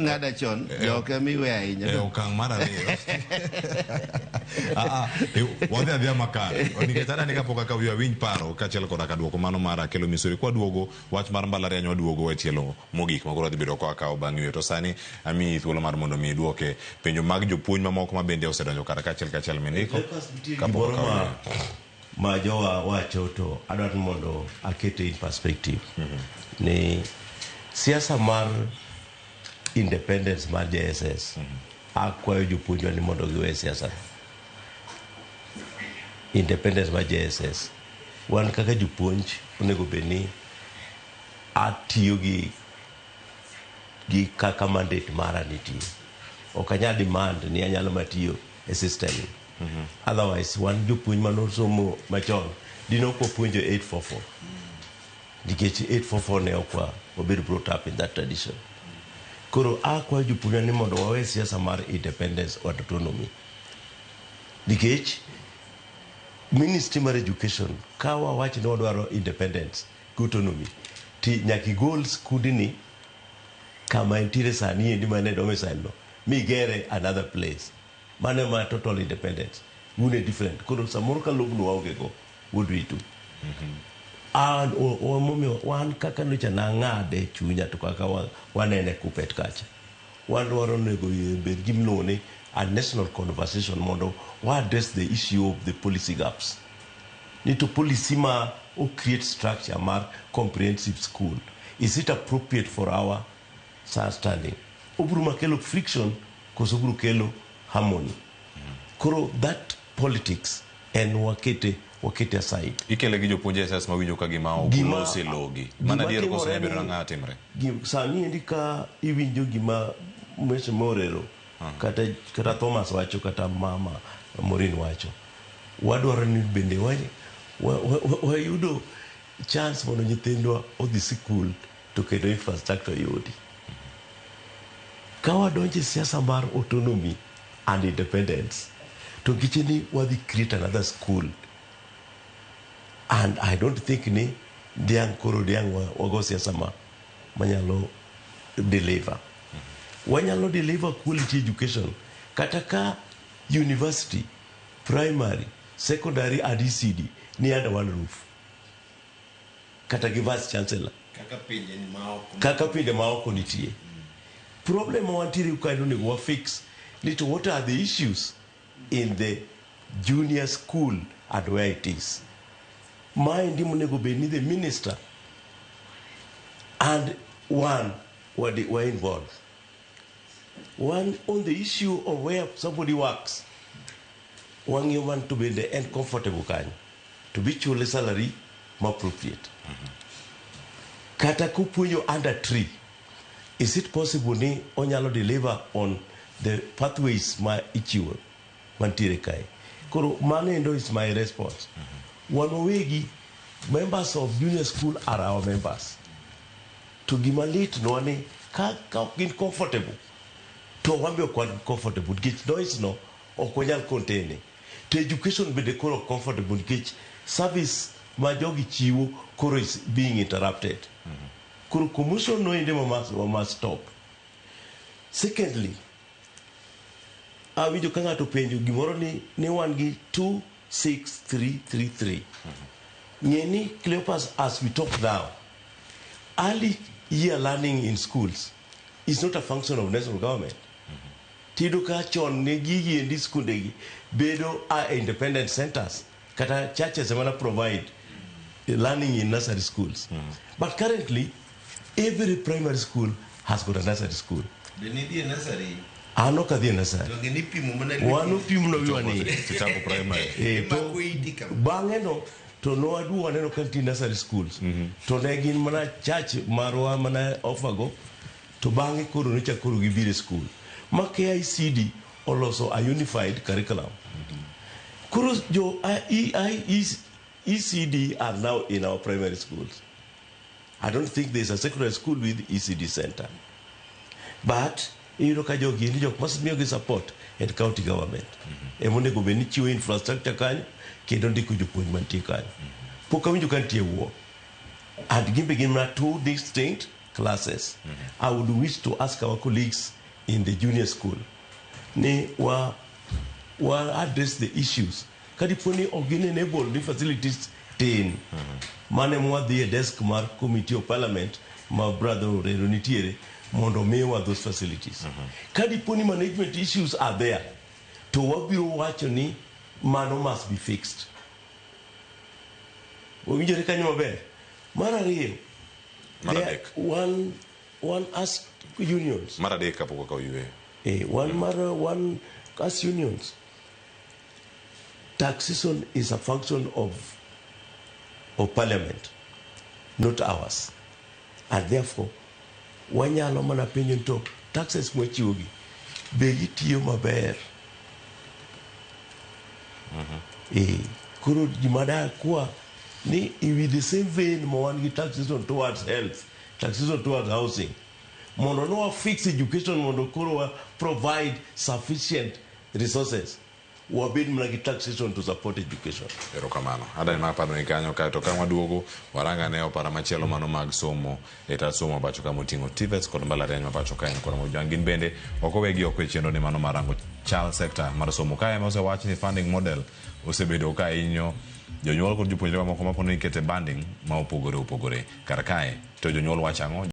ngada chon joke miwe ahinya okang mar ariyo wadhi adhiya makare nikech adani kapok akawiya winj paro kachiel koda ka duoko mano mar Akello Misori kwa duogo wach mar mbalariany waduogo e tielo mogik makoro adhi bedo kwa akawo bang' ywe to sani ami thuolo mar mondo mi duoke penjo mag jopuonj mamoko ma bende osedonjo kara kachiel mindiko kapok akawiya ma jowa wacho to adwaro mondo akete in perspective ni siasa mar independence mar JSS akwayo jopuonjwa ni mondo giwe siasa independence mar JSS wan kaka jopuonj onego bedni atiyo gi kaka mandate mara nitie ok anyal demand ni anyalo matiyo e system otherwise wan jopuonj manosomo machon dino ko puonjo 844 nikech 844 ne okwa obedo brought up in that tradition koro akwa jopuonj ni mondo wawe siasa mar independence or autonomy nikech Ministry mar Education kawa wach ni wadwaro independence autonomy ti nyaki goal skudini kama entire sani endi mane domicile no migere another place mane ma total independence une different koro samoro ka lobno wauge go would we do and momio wan kaka nocha na ngade chunya to kaka wanene kupet kacha wan dwaro nego bed gimlone a national conversation mondo we address the issue of the policy gaps need to policy ma or create structure mar comprehensive school is it appropriate for our standing oburu makelo friction koso oburu kelo harmony koro that politics and wakete aside ikele gi jopuonje SS mawinjo ka gima okulose logi mana dier koso nyabiro na ng'ato timre sani endi ka iwinjo gima Mese Morero kata Thomas wacho kata mama Morin wacho wadwaro ni bende wayudo chance mondo nyithindwa odhi sikul to kendo infrastructure yodi ka wadonje siasa mar autonomy and independence to kicheni wadhi create another school and I don't think ni diang wago siasa manyalo deliver wanyalo deliver quality education kata ka university primary secondary and ECD ni under one roof kata gi vice chancellor kaka pinje maoko nitie problem wantiri ukaido ni wa fix little what are the issues in the junior school and where it is mind monego be the minister and one were involved one on the issue of where somebody works one you want to be the end comfortable kind to be chule salary more appropriate kata kupunyo under tree is it possible ni onyalo deliver on the pathways ma ichiwo mantiere kai koro mano is my response wanowegi members of junior school are our members to gimalit no ani ka gin comfortable to wambe kwa comfortable get noise no okonyal contain to education be the core comfortable get service ma jogi chiwo koro is being interrupted koro commotion no inde must stop secondly awijo kanga to penjo gimoro ni wan gi 26333 nyeni Cleopas as we talk now early year learning in schools is not a function of national government tido ka chon ne gigi endi skundegi bedo independent centers kata churches emana provide learning in nursery schools but currently every primary school has got a nursery school they need a nursery ano kadhi nursery wano pimuno wiwani chako primary bange no to no adu waneno kanti nursery schools to ne gin mana church marwa mana ofago to bange koro ne chakoro gibire school ma KICD oloso a unified curriculum koro jo ECD are now in our primary schools. I don't think there's a secondary school with ECD center, but you look at your must be support and county government emone go beni chiwo infrastructure kan kendo ndiko jopuonj kan poka winjo kan tie wo and give begin na two distinct classes. I would wish to ask our colleagues in the junior school, ne wa address the issues. Kadiponi ogin enable the facilities ten. Mane mwa the desk mar committee of parliament, my brother Renitiere, mondo mewa those facilities. Kadiponi management issues are there. To wabiro wacho ni mano must be fixed. Winjore kanyo maber. Marariyo. One ask unions. Maradek kapoko ka uywe. One ask unions. Taxation is a function of parliament, not ours. And therefore, wanyalo mana penyo to taxes mwachiwogi. Begi tiyo maber. Kuro jimada kuwa ni with the same vein mwangi taxation towards health, taxation towards housing. Mondo no fix education, mondo kuro provide sufficient resources. Wabid mlagi taxation to support education. Ero kamano. Ada ni mapano ikanyo ka to kama duogo waranga ne opara machielo mano mag somo eta somo bacho kama tingo TVETs kod mbalariany mapacho kaen kod mojangin bende okowegi okwechiendo ni mano marango child sector mar somo kae ma osewachi ni funding model osebedo ka inyo jonyuol kod jopuonjre mamoko mapono ikete banding ma opogore kar kae to jonyuol wachango